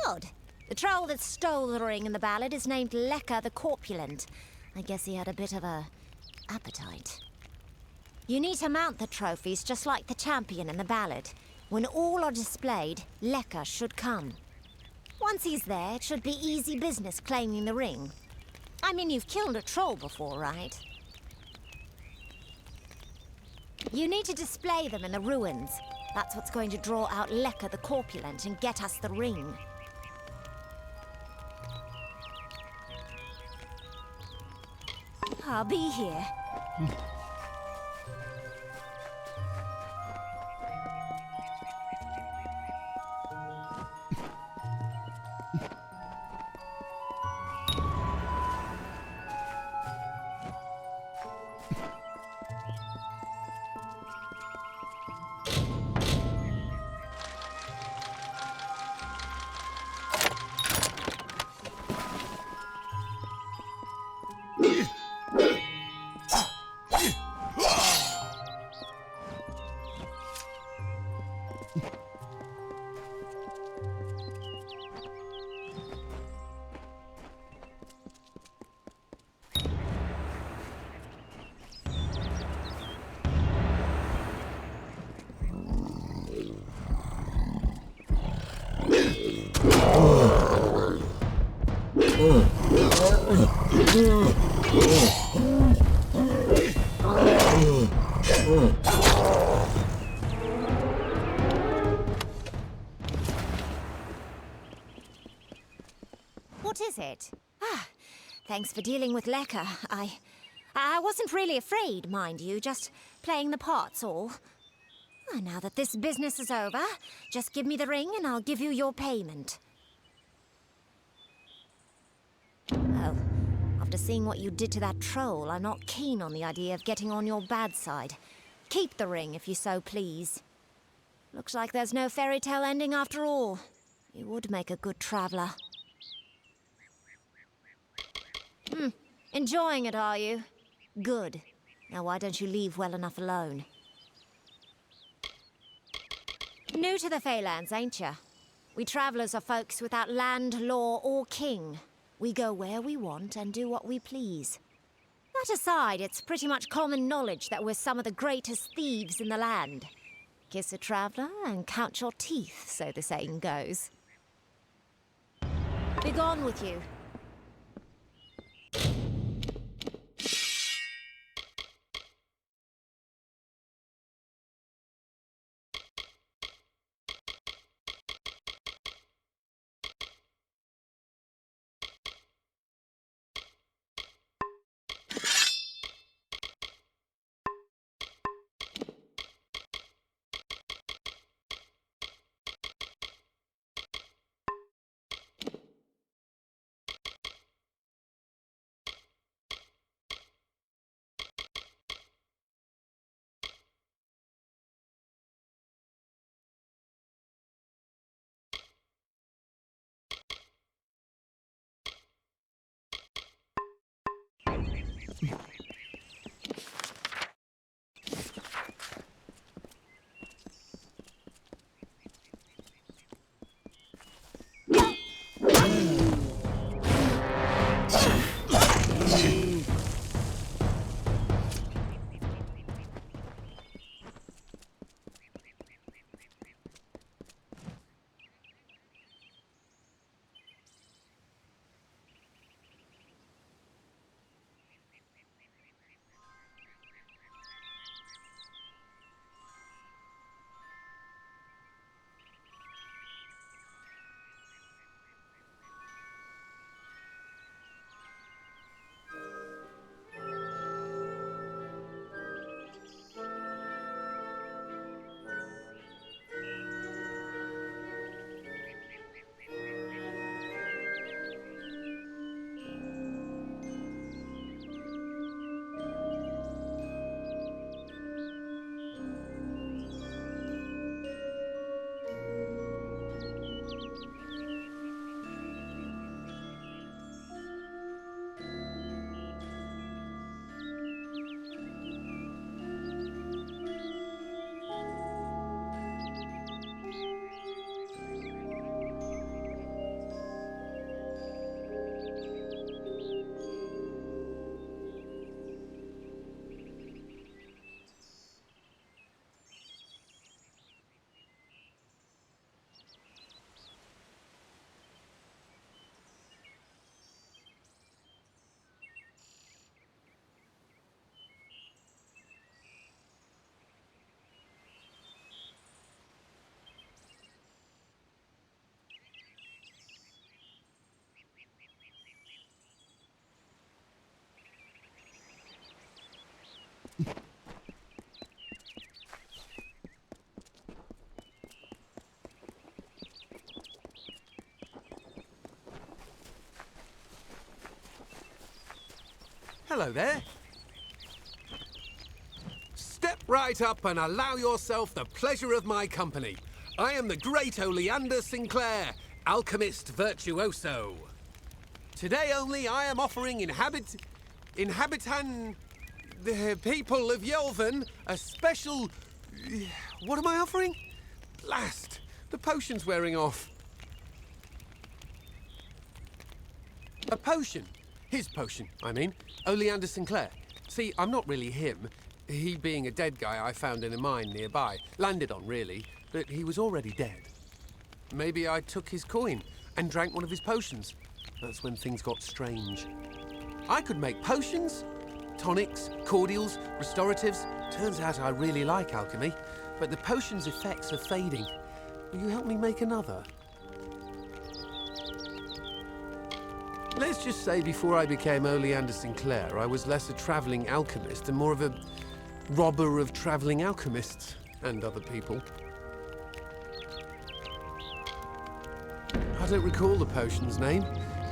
Odd. The troll that stole the ring in the ballad is named Lecker the Corpulent. I guess he had a bit of a appetite. You need to mount the trophies just like the champion in the ballad. When all are displayed, Lecker should come. Once he's there, it should be easy business claiming the ring. I mean, you've killed a troll before, right? You need to display them in the ruins. That's what's going to draw out Lecker the Corpulent and get us the ring. I'll be here. What is it? Thanks for dealing with Lecker. I wasn't really afraid, mind you, just playing the part's all. Now that this business is over, just give me the ring and I'll give you your payment. Oh, after seeing what you did to that troll, I'm not keen on the idea of getting on your bad side. Keep the ring if you so please. Looks like there's no fairy tale ending after all. You would make a good traveler. Enjoying it, are you? Good. Now why don't you leave well enough alone? New to the Feylands, ain't ya? We travelers are folks without land, law, or king. We go where we want and do what we please. That aside, it's pretty much common knowledge that we're some of the greatest thieves in the land. Kiss a traveler and count your teeth, so the saying goes. Begone with you. Hello there. Step right up and allow yourself the pleasure of my company. I am the great Oleander Sinclair, alchemist virtuoso. Today only I am offering the people of Yelvan a special... What am I offering? Blast! The potion's wearing off. A potion. His potion, I mean. Oleander Sinclair. See, I'm not really him. He being a dead guy I found in a mine nearby. Landed on, really, but he was already dead. Maybe I took his coin and drank one of his potions. That's when things got strange. I could make potions, tonics, cordials, restoratives. Turns out I really like alchemy, but the potion's effects are fading. Will you help me make another? Let's just say before I became Oleander Sinclair, I was less a travelling alchemist and more of a robber of travelling alchemists and other people. I don't recall the potion's name.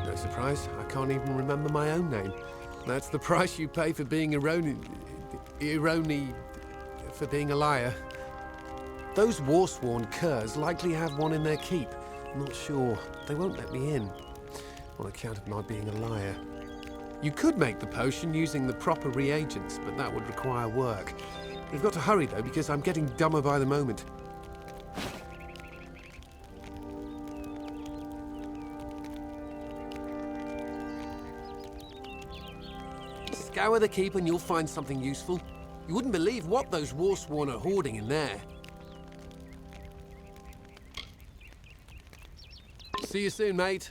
No surprise, I can't even remember my own name. That's the price you pay for being for being a liar. Those war-sworn curs likely have one in their keep. I'm not sure. They won't let me in, on account of my being a liar. You could make the potion using the proper reagents, but that would require work. We've got to hurry, though, because I'm getting dumber by the moment. Scour the keep and you'll find something useful. You wouldn't believe what those war-sworn are hoarding in there. See you soon, mate.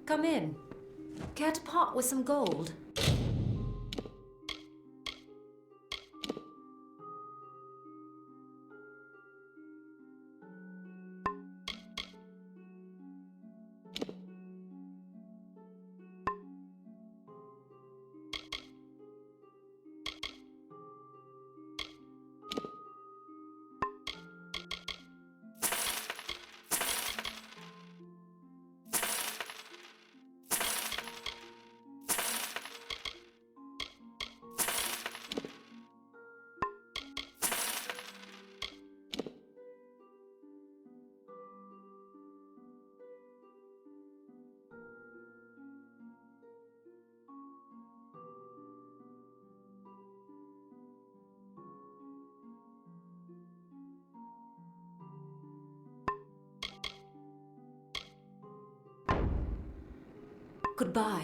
Come in. Care to part with some gold? Goodbye.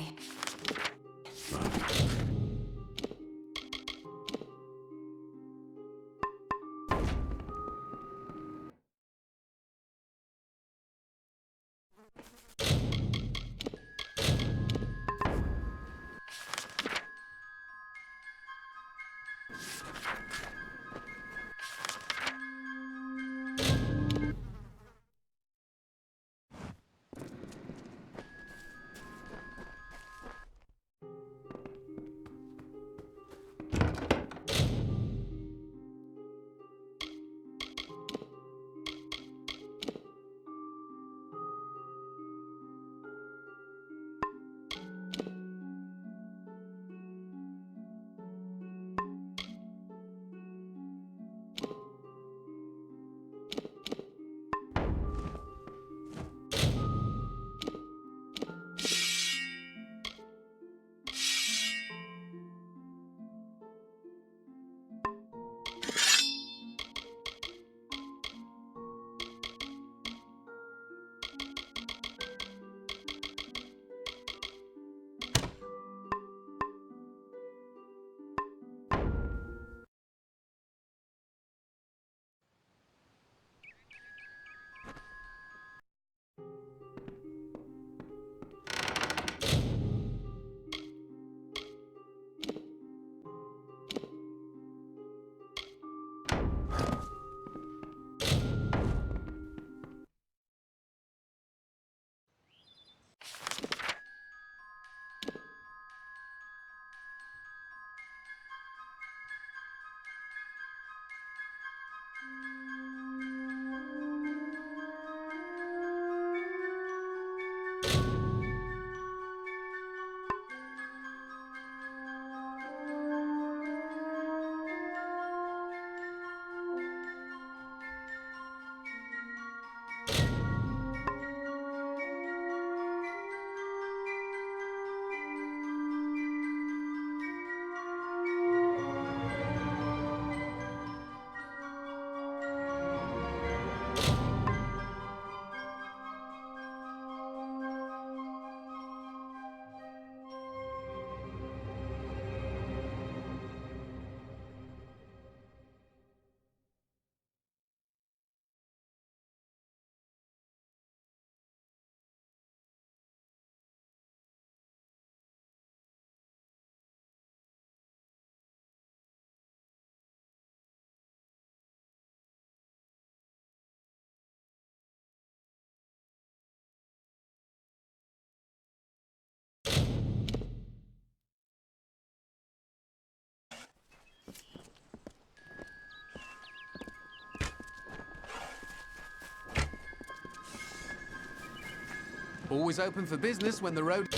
Always open for business when the road...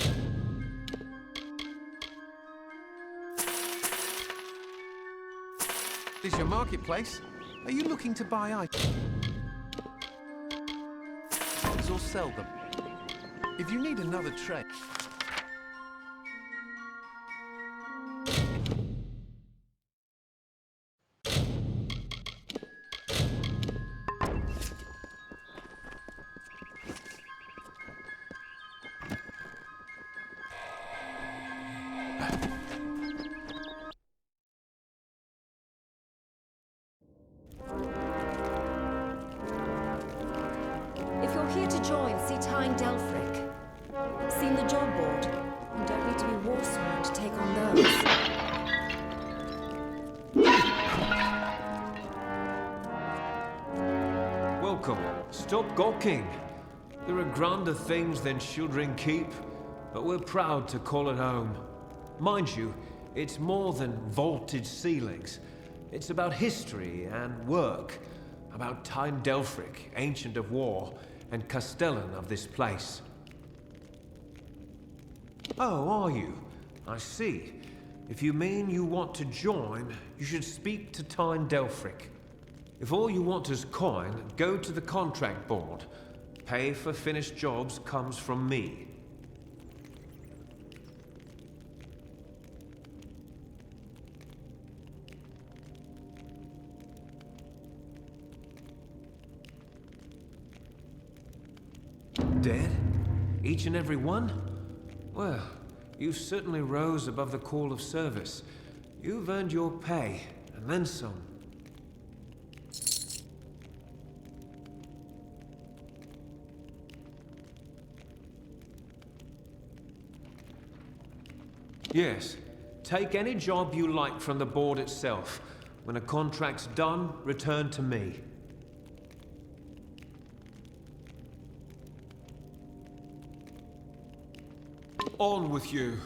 is your marketplace. Are you looking to buy items or sell them? If you need another trade... If you're here to join, see Tyne Delphric. Seen the job board? You don't need to be war sworn to take on those. Welcome. Stop gawking. There are grander things than Shieldring Keep, but we're proud to call it home. Mind you, it's more than vaulted ceilings. It's about history and work, about Tyne Delphric, Ancient of War, and Castellan of this place. Oh, are you? I see. If you mean you want to join, you should speak to Tyne Delphric. If all you want is coin, go to the contract board. Pay for finished jobs comes from me. Dead? Each and every one? Well, you certainly rose above the call of service. You've earned your pay, and then some. Yes. Take any job you like from the board itself. When a contract's done, return to me. On with you.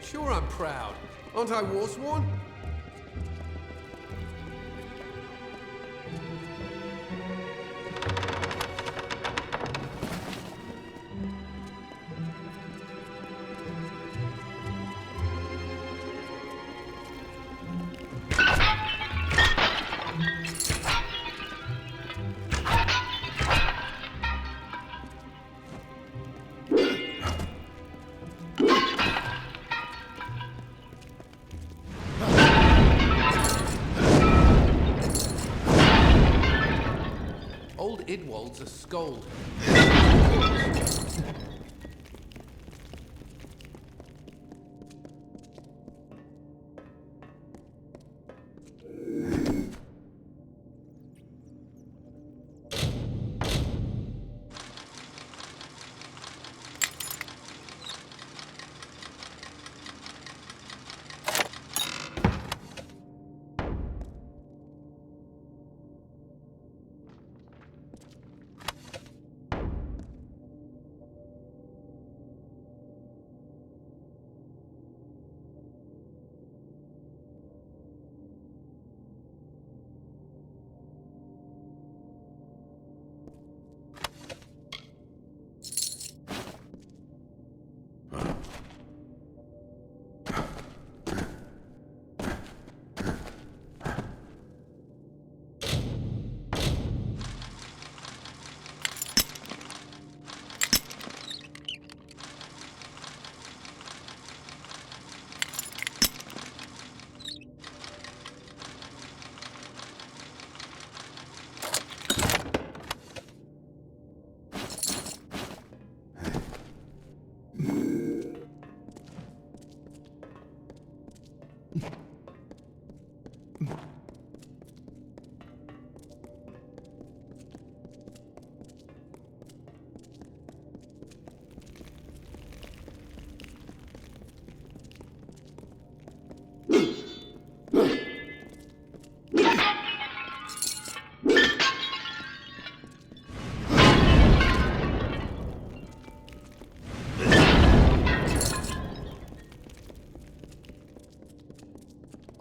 Sure I'm proud. Aren't I warsworn? Old Idwald's a scold.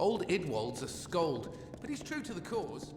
Old Idwald's a scold, but he's true to the cause.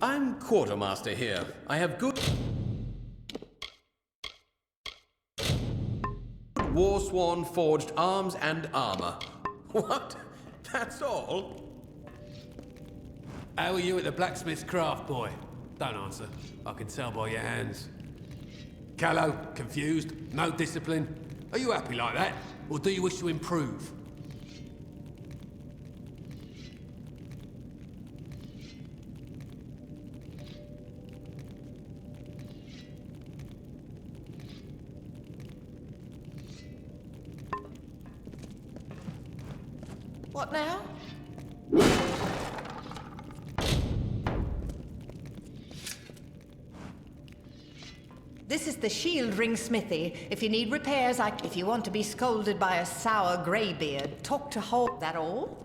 I'm quartermaster here. I have good war-sworn forged arms and armor. What? That's all? How are you at the blacksmith's craft, boy? Don't answer. I can tell by your hands. Callow, confused, no discipline. Are you happy like that? Or do you wish to improve? What now? This is the shield ring smithy. If you need repairs, if you want to be scolded by a sour greybeard, talk to Hall. That all?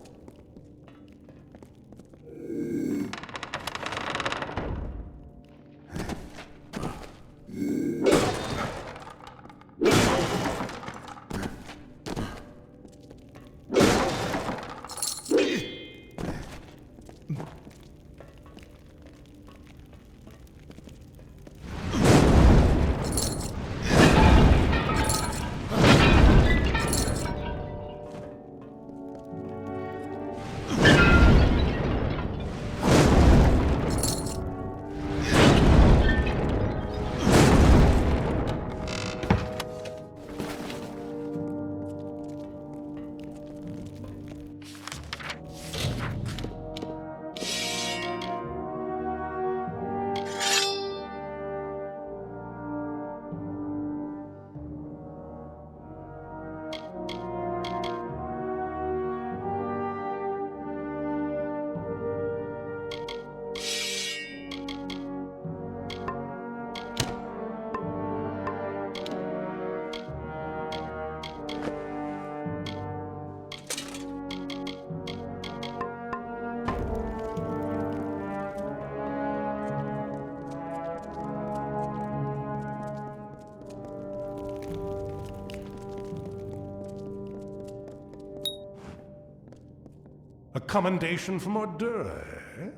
A commendation from Ordure, eh?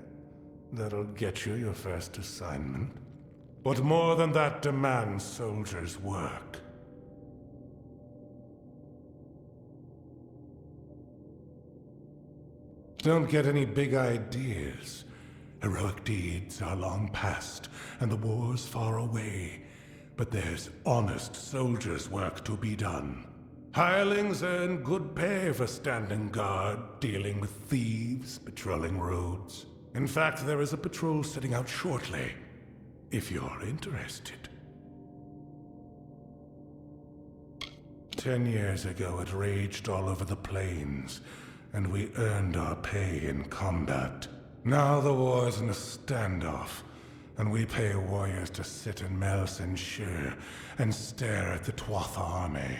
That'll get you your first assignment. But more than that demands soldiers' work. Don't get any big ideas. Heroic deeds are long past, and the war's far away. But there's honest soldiers' work to be done. Hirelings earn good pay for standing guard, dealing with thieves, patrolling roads. In fact, there is a patrol setting out shortly, if you're interested. 10 years ago, it raged all over the plains, and we earned our pay in combat. Now the war's in a standoff, and we pay warriors to sit in Melsenshire and stare at the Tuatha army.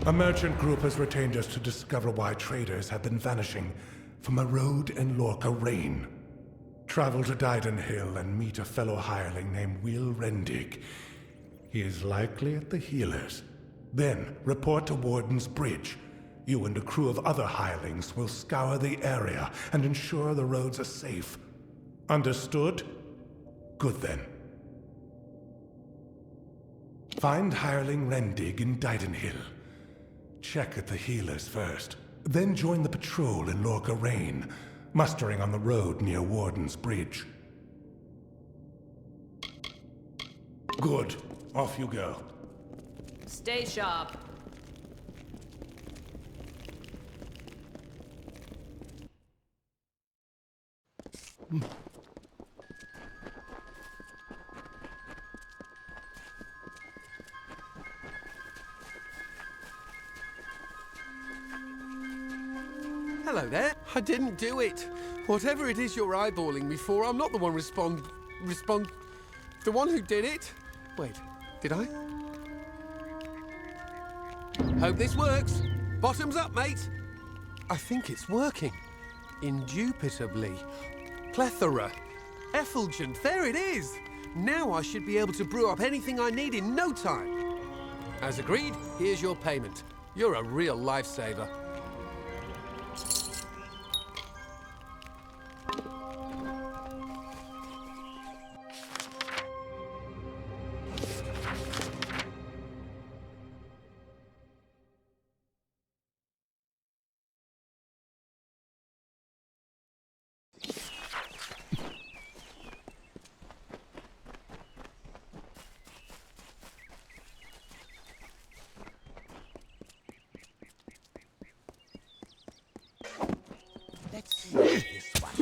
A merchant group has retained us to discover why traders have been vanishing from a road in Lorca Rain. Travel to Dyden Hill and meet a fellow hireling named Will Rendig. He is likely at the healers. Then report to Warden's Bridge. You and a crew of other hirelings will scour the area and ensure the roads are safe. Understood? Good then. Find hireling Rendig in Didenhill. Check at the healers first, then join the patrol in Lorca Rain, mustering on the road near Warden's Bridge. Good. Off you go. Stay sharp. Hello there. I didn't do it. Whatever it is you're eyeballing me for, I'm not the one the one who did it. Wait, did I? Hope this works. Bottoms up, mate. I think it's working. Indubitably. Plethora. Effulgent. There it is. Now I should be able to brew up anything I need in no time. As agreed, here's your payment. You're a real lifesaver. Let's see this one.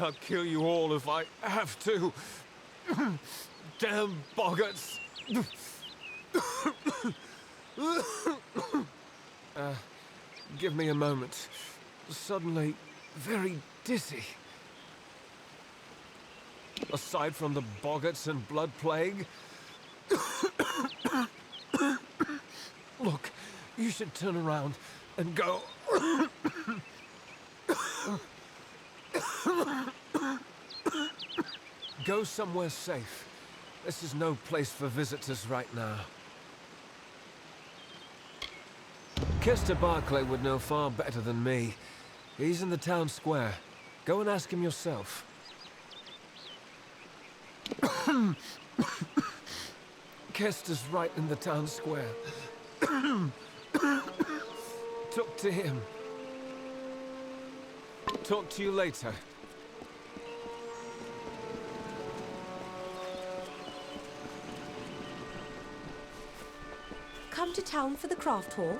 I'll kill you all if I have to. Damn boggarts. Give me a moment. Suddenly, very dizzy. Aside from the boggarts and blood plague. Look, you should turn around and go. Go somewhere safe. This is no place for visitors right now. Kester Barclay would know far better than me. He's in the town square. Go and ask him yourself. Kester's right in the town square. Talk to him. Talk to you later. Come to town for the craft hall?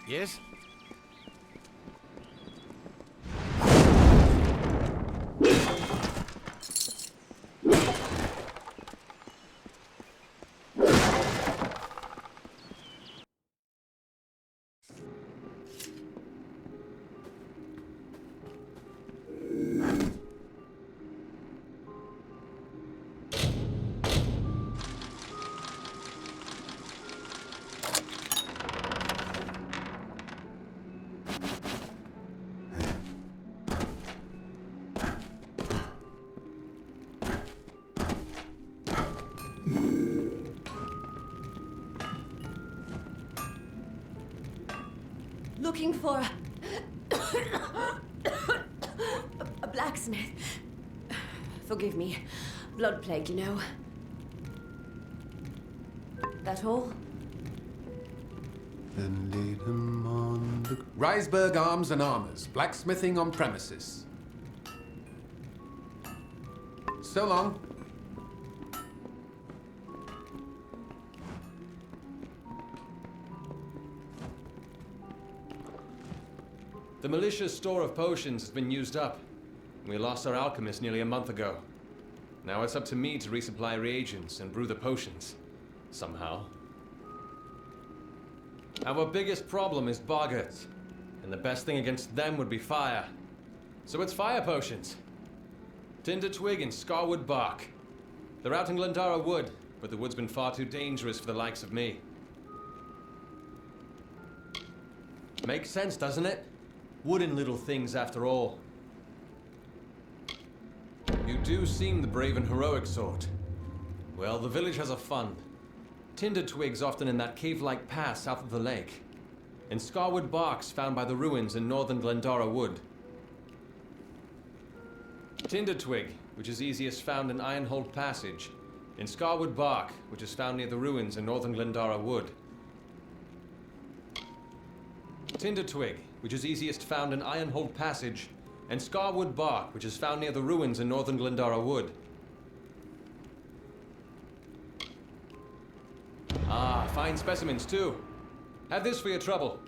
Yes? looking for a blacksmith. Forgive me. Blood plague, you know. That all? Then lead him on the... Riseburg Arms and Armours, blacksmithing on premises. So long. The militia's store of potions has been used up. We lost our alchemist nearly a month ago. Now it's up to me to resupply reagents and brew the potions. Somehow. Our biggest problem is boggarts, and the best thing against them would be fire. So it's fire potions. Tinder twig and scarwood bark. They're out in Glendara Wood, but the wood's been far too dangerous for the likes of me. Makes sense, doesn't it? Wooden little things after all. You do seem the brave and heroic sort. Well, the village has a fund. Tinder twigs often in that cave-like pass south of the lake. And scarwood barks found by the ruins in northern Glendara Wood. Tinder twig, which is easiest found in Ironhold Passage. And scarwood bark, which is found near the ruins in northern Glendara Wood. Tinder twig, which is easiest found in Ironhold Passage, and scarwood bark, which is found near the ruins in northern Glendara Wood. Ah, fine specimens too. Have this for your trouble.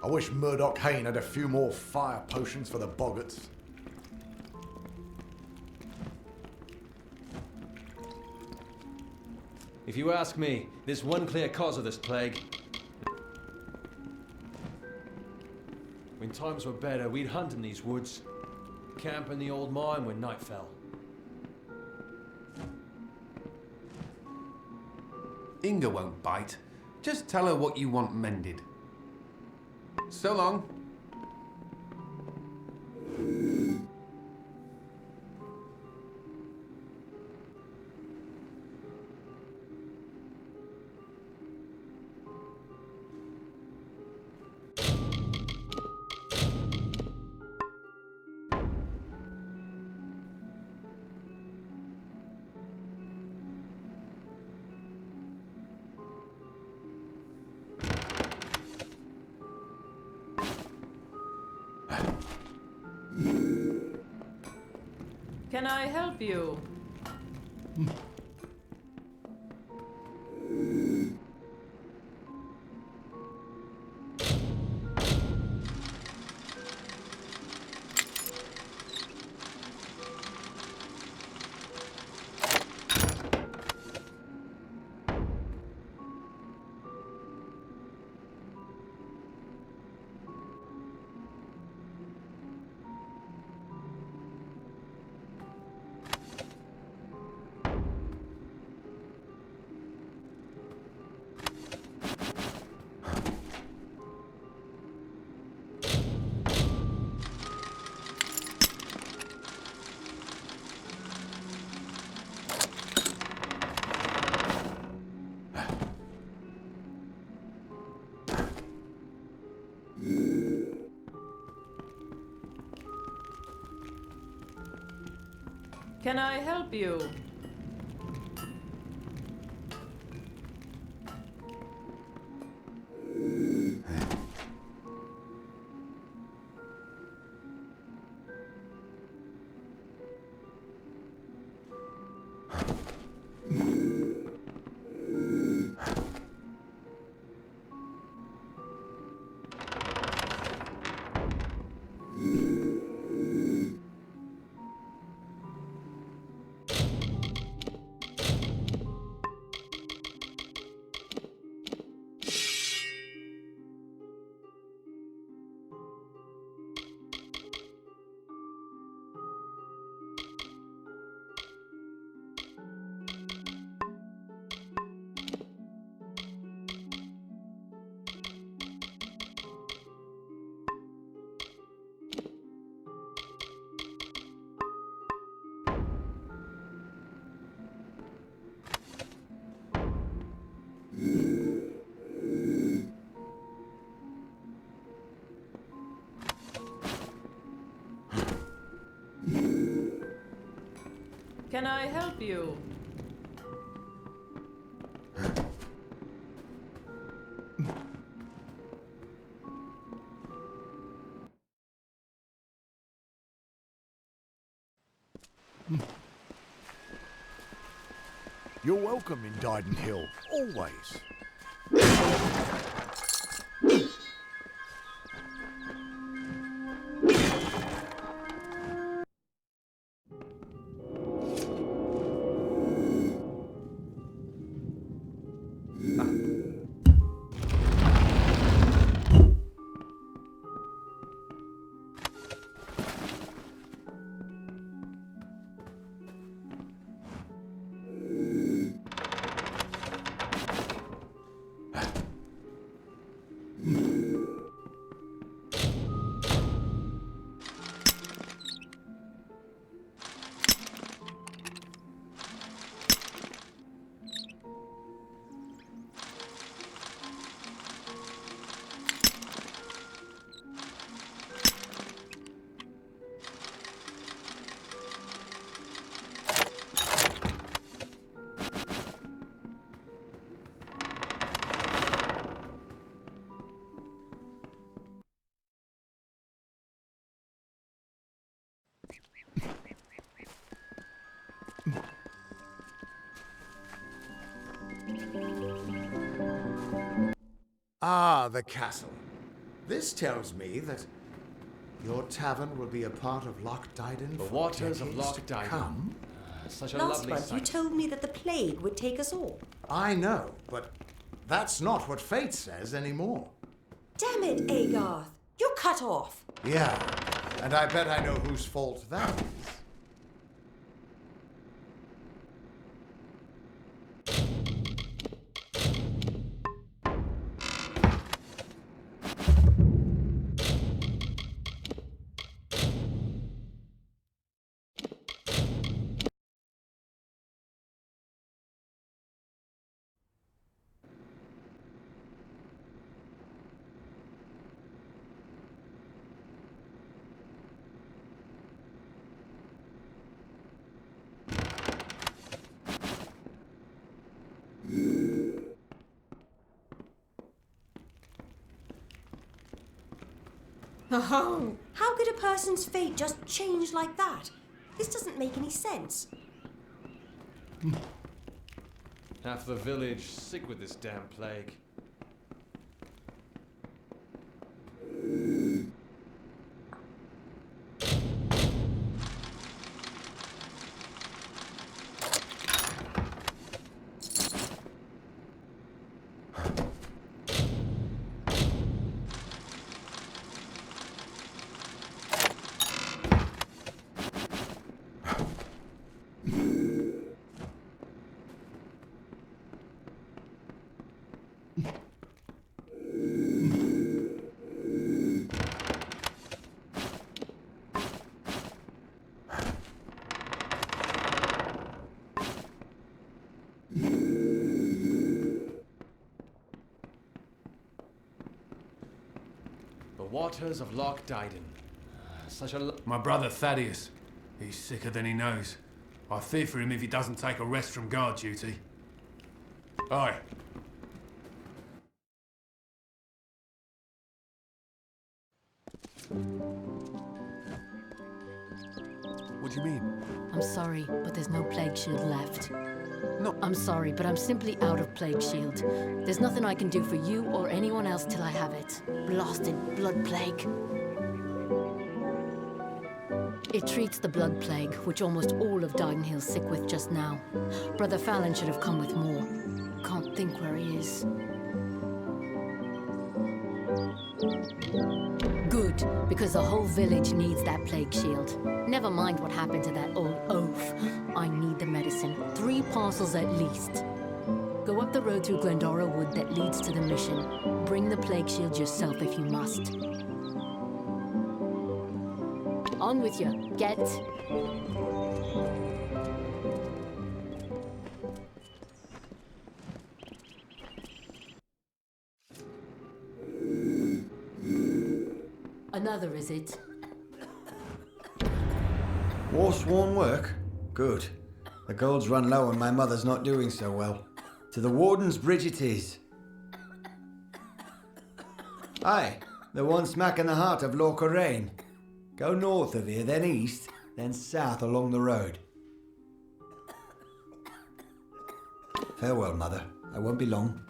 I wish Murdoch Hayne had a few more fire potions for the boggarts. If you ask me, there's one clear cause of this plague. When times were better, we'd hunt in these woods. Camp in the old mine when night fell. Inga won't bite. Just tell her what you want mended. So long. Can I help you? Can I help you? Can I help you? You're welcome in Dyden Hill, always. Ah, the castle. This tells me that your tavern will be a part of Loch Dyden The for waters of decades Loch to Dyden. come. Such a Last lovely month you sight. told me that the plague would take us all. I know, but that's not what fate says anymore. Damn it, Agarth! You're cut off! Yeah, and I bet I know whose fault that is. Oh, how could a person's fate just change like that? This doesn't make any sense. Half the village sick with this damn plague. The waters of Loch Dyden. Such a My brother Thaddeus. He's sicker than he knows. I fear for him if he doesn't take a rest from guard duty. Aye. What do you mean? I'm sorry, but there's no plague shield left. No. I'm sorry, but I'm simply out of plague shield. There's nothing I can do for you or anyone else till I have it. Blasted blood plague. It treats the blood plague, which almost all of Dyden Hill's sick with just now. Brother Fallon should have come with more. Can't think where he is. Good, because the whole village needs that plague shield. Never mind what happened to that old oaf. I need the medicine. 3 parcels at least. Go up the road through Glendora Wood that leads to the mission. Bring the plague shield yourself if you must. On with you. Get. Another, is it? War sworn work? Good. The gold's run low and my mother's not doing so well. To the Warden's bridge it is. Aye, the one smack in the heart of Lorca. Go north of here, then east, then south along the road. Farewell, Mother. I won't be long.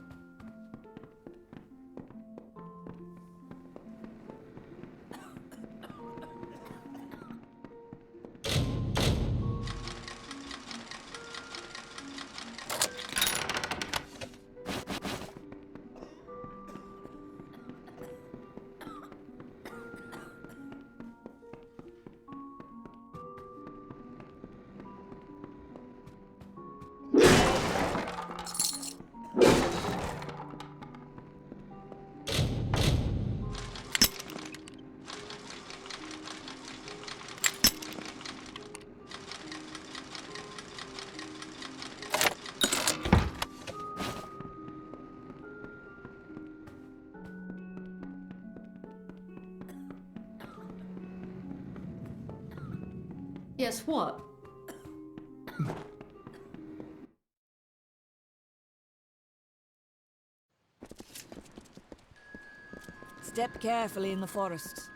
Yes, what? Step carefully in the forests.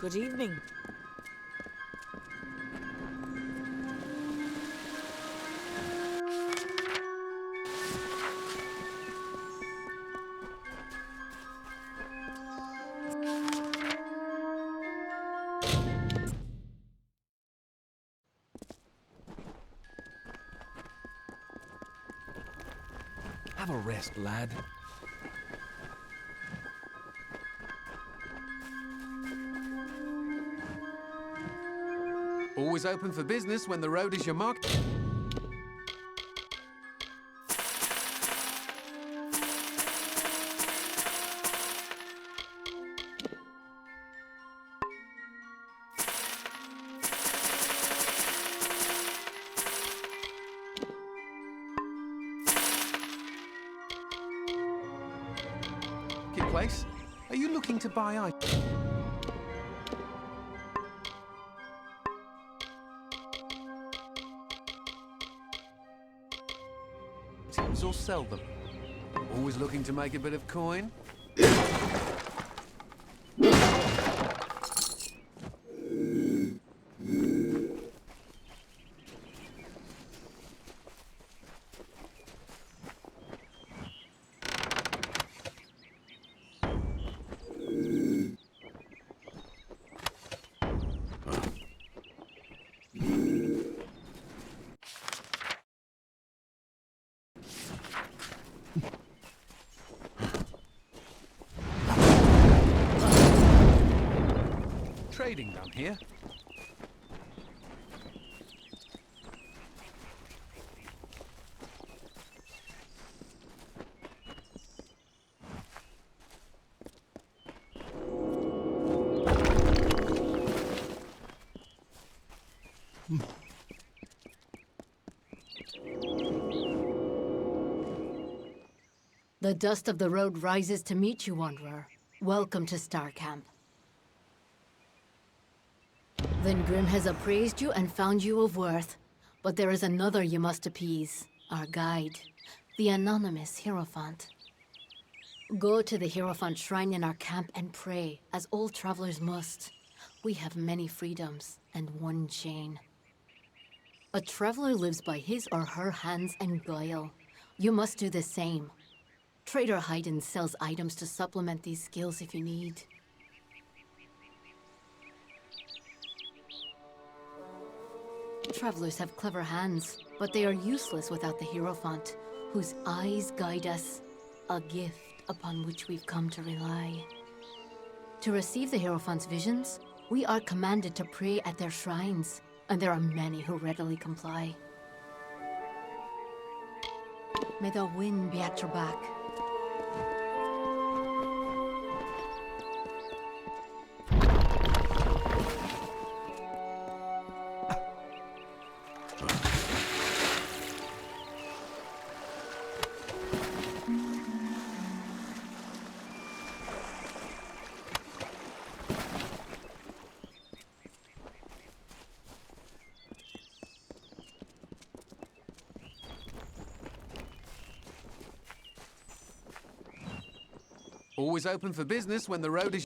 Good evening. Have a rest, lad. Always open for business when the road is your mark. Place? Are you looking to buy items? Or sell them? Always looking to make a bit of coin? Trading down here. The dust of the road rises to meet you, Wanderer. Welcome to Star Camp. Then Grim has appraised you and found you of worth. But there is another you must appease. Our guide, the anonymous Hierophant. Go to the Hierophant shrine in our camp and pray, as all travelers must. We have many freedoms and one chain. A traveler lives by his or her hands and guile. You must do the same. Trader Haydn sells items to supplement these skills if you need. Travelers have clever hands, but they are useless without the Hierophant, whose eyes guide us, a gift upon which we've come to rely. To receive the Hierophant's visions, we are commanded to pray at their shrines, and there are many who readily comply. May the wind be at your back. Always open for business when the road is...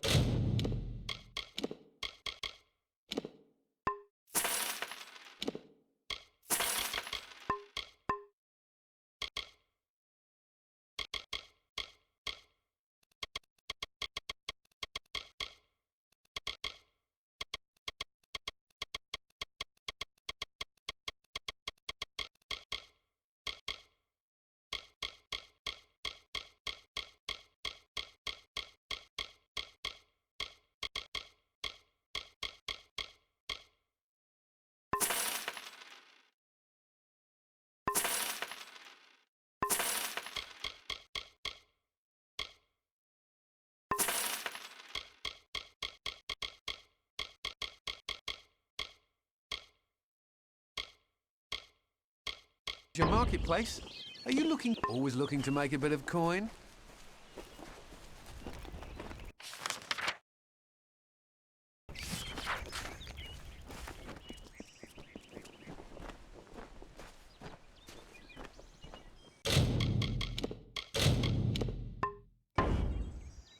Your marketplace? Are you always looking to make a bit of coin?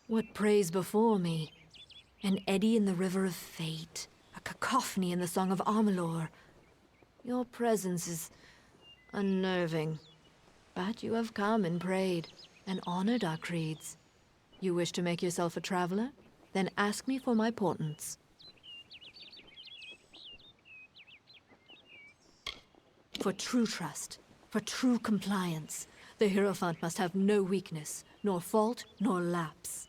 What prays before me? An eddy in the river of fate, a cacophony in the song of Amalur. Your presence is unnerving. But you have come and prayed, and honored our creeds. You wish to make yourself a traveler? Then ask me for my portents. For true trust, for true compliance, the Hierophant must have no weakness, nor fault, nor lapse.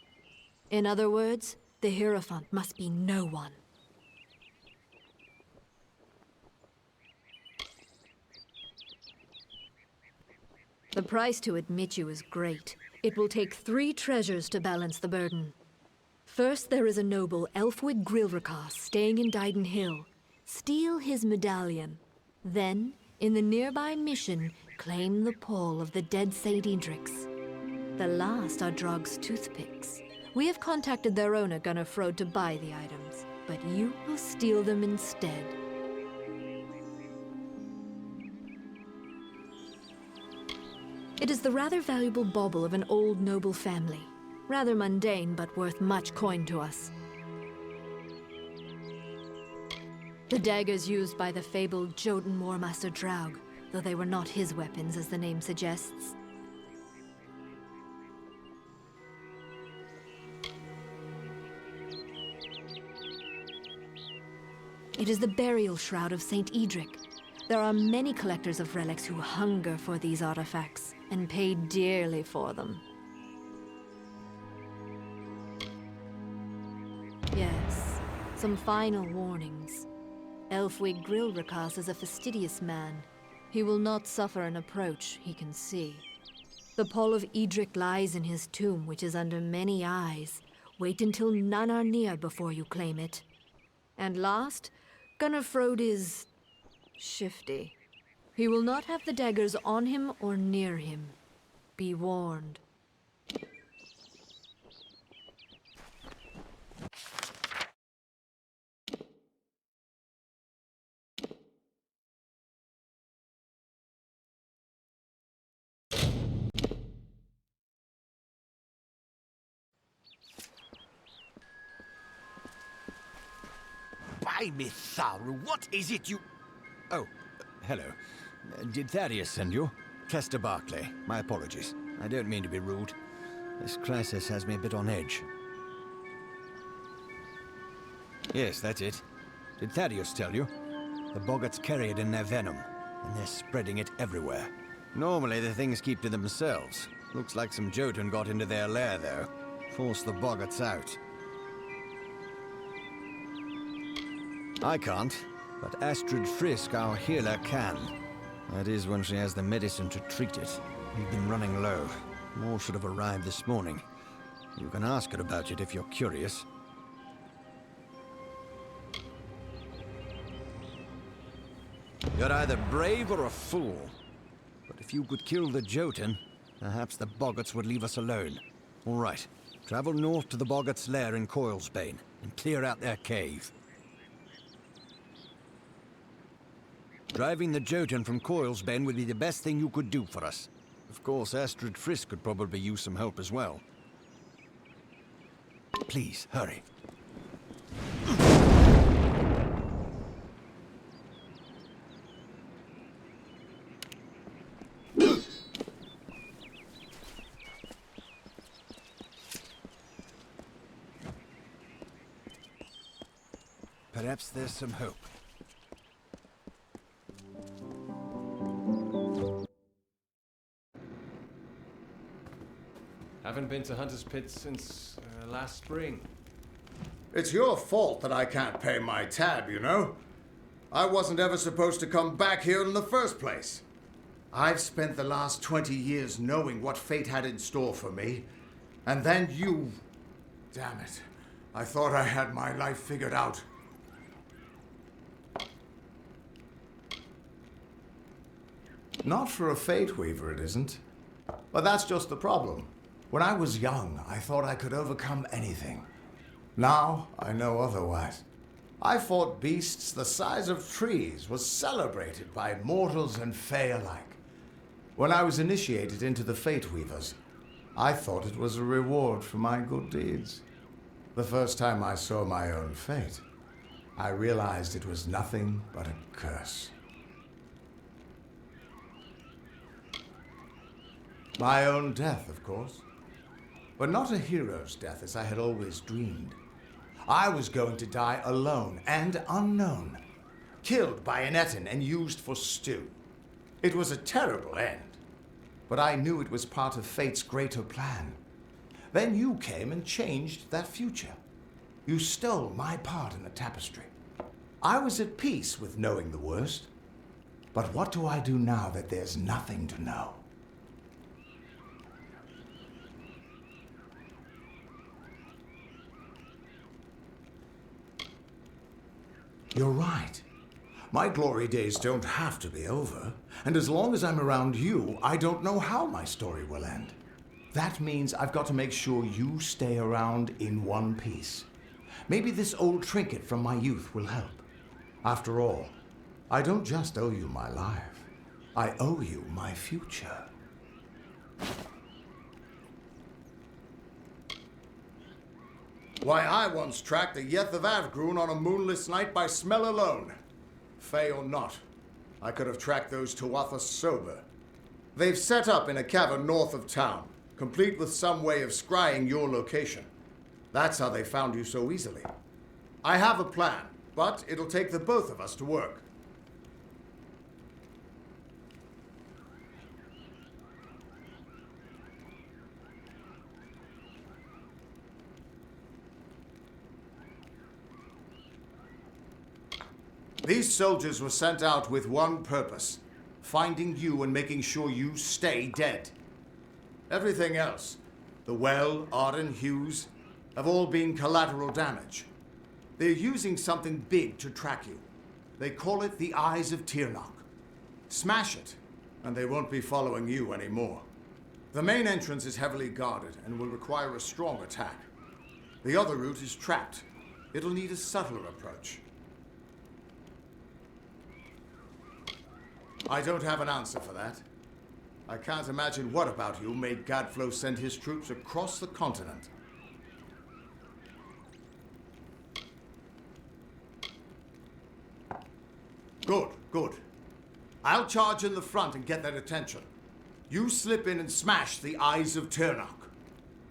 In other words, the Hierophant must be no one. The price to admit you is great. It will take 3 treasures to balance the burden. First, there is a noble, Elfwig Grilricas, staying in Dyden Hill. Steal his medallion. Then, in the nearby mission, claim the pall of the dead St. Edric's. The last are Drog's toothpicks. We have contacted their owner, Gunnar Frode, to buy the items, but you will steal them instead. It is the rather valuable bauble of an old noble family. Rather mundane, but worth much coin to us. The daggers used by the fabled Jotun Warmaster Draug, though they were not his weapons, as the name suggests. It is the burial shroud of St. Edric. There are many collectors of relics who hunger for these artifacts and pay dearly for them. Yes, some final warnings. Elfwig Grilricas is a fastidious man. He will not suffer an approach he can see. The pall of Edric lies in his tomb, which is under many eyes. Wait until none are near before you claim it. And last, Gunnar Frode is shifty. He will not have the daggers on him or near him. Be warned. Blimey, Tharu, what is it you... Oh, hello. Did Thaddeus send you? Kester Barclay. My apologies. I don't mean to be rude. This crisis has me a bit on edge. Yes, that's it. Did Thaddeus tell you? The boggarts carry it in their venom, and they're spreading it everywhere. Normally the things keep to themselves. Looks like some Jotun got into their lair, though. Forced the boggarts out. I can't, but Astrid Frisk, our healer, can. That is when she has the medicine to treat it. We've been running low. More should have arrived this morning. You can ask her about it if you're curious. You're either brave or a fool. But if you could kill the Jotun, perhaps the boggarts would leave us alone. All right. Travel north to the boggarts' lair in Coilsbane and clear out their cave. Driving the Jotun from Coilsbane would be the best thing you could do for us. Of course, Astrid Frisk could probably use some help as well. Please, hurry. Perhaps there's some hope. Haven't been to Hunter's Pit since last spring. It's your fault that I can't pay my tab, you know? I wasn't ever supposed to come back here in the first place. I've spent the last 20 years knowing what fate had in store for me. And then you... Damn it. I thought I had my life figured out. Not for a Fate Weaver, it isn't. But that's just the problem. When I was young, I thought I could overcome anything. Now, I know otherwise. I fought beasts the size of trees, was celebrated by mortals and Fae alike. When I was initiated into the Fate Weavers, I thought it was a reward for my good deeds. The first time I saw my own fate, I realized it was nothing but a curse. My own death, of course. But not a hero's death as I had always dreamed. I was going to die alone and unknown, killed by an Etin and used for stew. It was a terrible end, but I knew it was part of fate's greater plan. Then you came and changed that future. You stole my part in the tapestry. I was at peace with knowing the worst. But what do I do now that there's nothing to know? You're right. My glory days don't have to be over, and as long as I'm around you, I don't know how my story will end. That means I've got to make sure you stay around in one piece. Maybe this old trinket from my youth will help. After all, I don't just owe you my life. I owe you my future. Why, I once tracked the Yeth of Avgrun on a moonless night by smell alone. Fey or not, I could have tracked those Tuatha sober. They've set up in a cavern north of town, complete with some way of scrying your location. That's how they found you so easily. I have a plan, but it'll take the both of us to work. These soldiers were sent out with one purpose: finding you and making sure you stay dead. Everything else, the Well, Arden, Hughes, have all been collateral damage. They're using something big to track you. They call it the Eyes of Tirnoch. Smash it, and they won't be following you anymore. The main entrance is heavily guarded and will require a strong attack. The other route is trapped. It'll need a subtler approach. I don't have an answer for that. I can't imagine what about you made Gadflow send his troops across the continent. Good. I'll charge in the front and get their attention. You slip in and smash the Eyes of Turnok.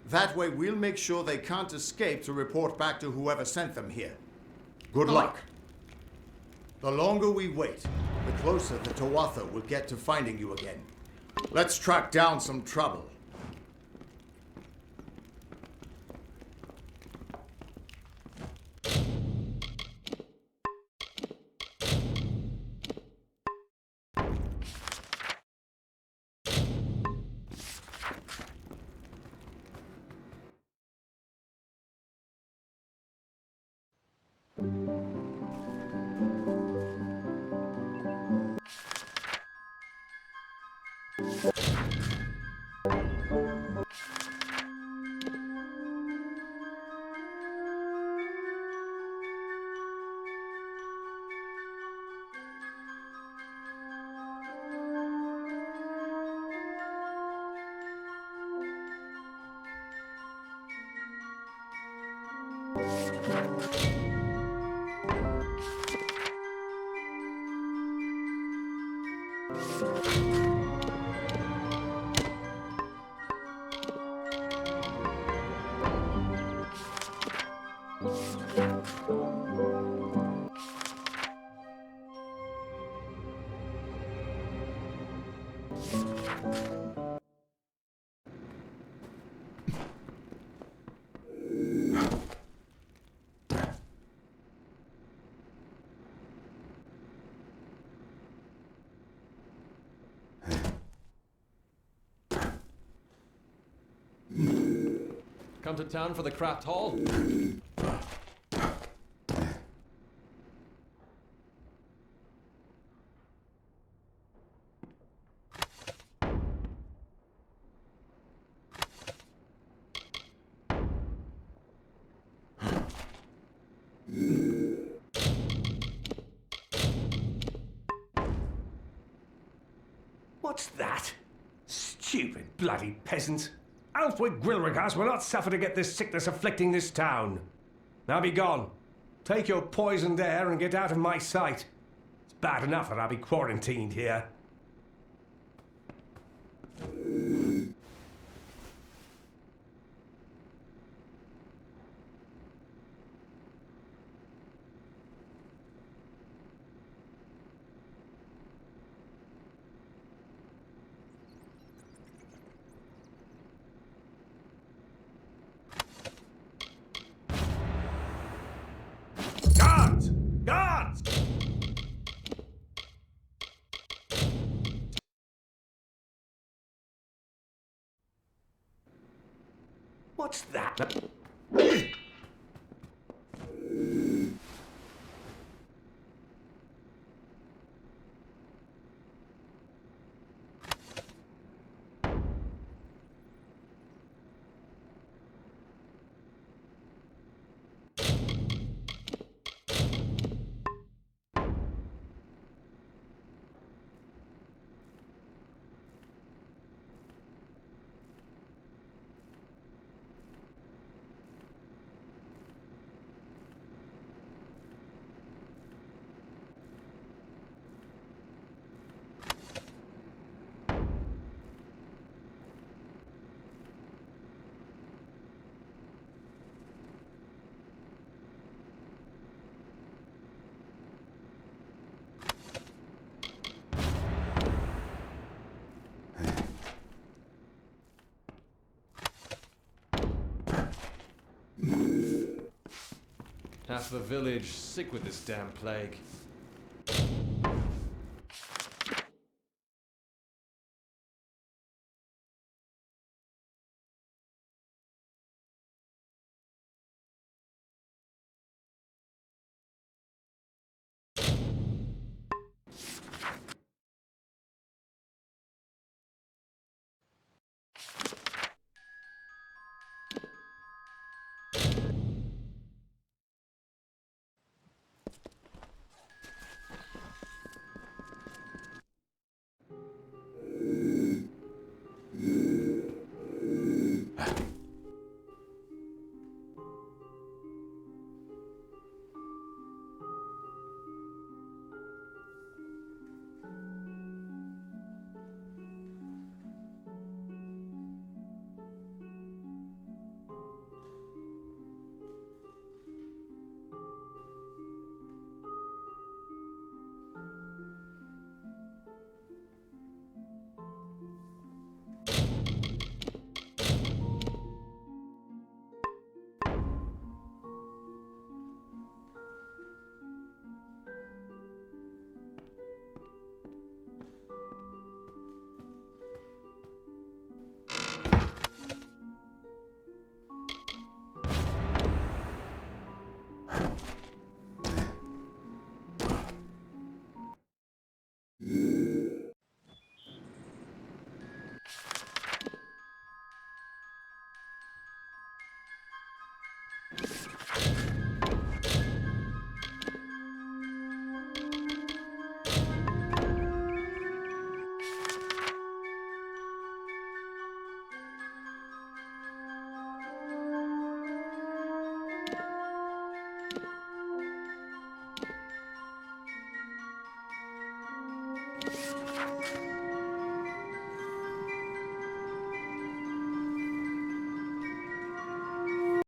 That way we'll make sure they can't escape to report back to whoever sent them here. Good luck. The longer we wait, the closer the Tawatha will get to finding you again. Let's track down some trouble. Come to town for the craft hall? What's that? Stupid bloody peasant. Alfred Gwilregas will not suffer to get this sickness afflicting this town. Now be gone. Take your poisoned air and get out of my sight. It's bad enough that I'll be quarantined here. Guards! Guards! What's that? Half the village sick with this damn plague.